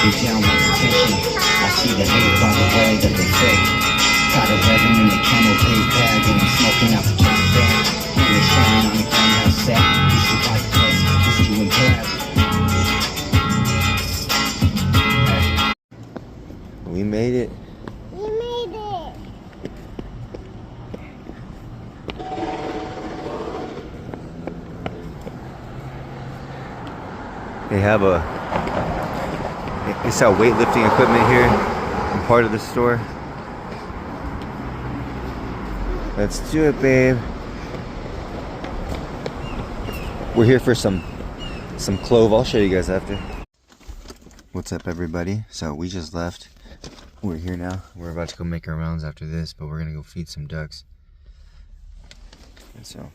Get down with attention. I see the hate by the way that they fake. Got a revving in the camel pay bag, and I'm smoking out the top bag. You were shine on the groundhouse set. You should white plus, just you and grab. We made it. We made it. They have they sell weightlifting equipment here in part of the store. Let's do it, babe. We're here for some clove. I'll show you guys after. What's up, everybody? So we just left. We're here now. We're about to go make our rounds after this, but we're gonna go feed some ducks. And so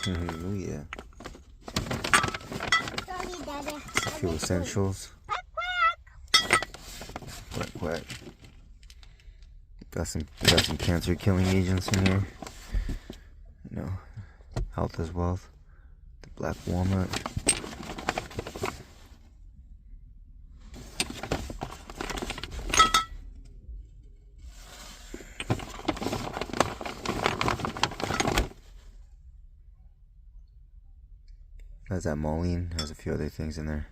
oh yeah. A few essentials. Quack quack. Got some cancer killing agents in here. You know, health is wealth. The black walnut. Has that moline, has a few other things in there.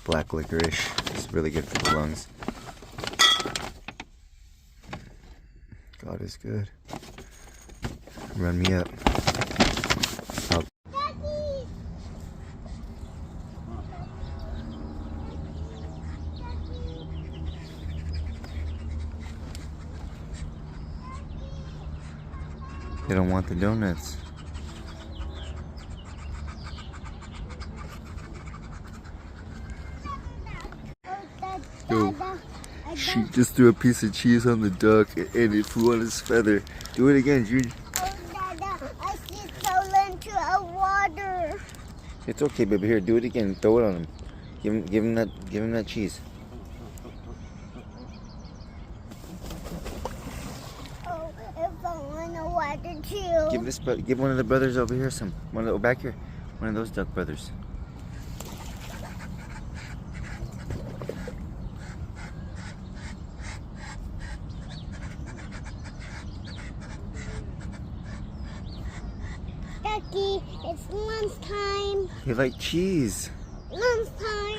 Black licorice, it's really good for the lungs. God is good. Run me up. They don't want the donuts. Yo, she just threw a piece of cheese on the duck and it flew on his feather. Do it again, Jude. Oh, Dada, I see it fell into a water. It's okay, baby. Here, do it again. Throw it on him. Give him that cheese. Oh, it fell in the water too. Give one of the brothers over here some. Back here. One of those duck brothers. Ducky, it's lunchtime. You like cheese. Lunchtime.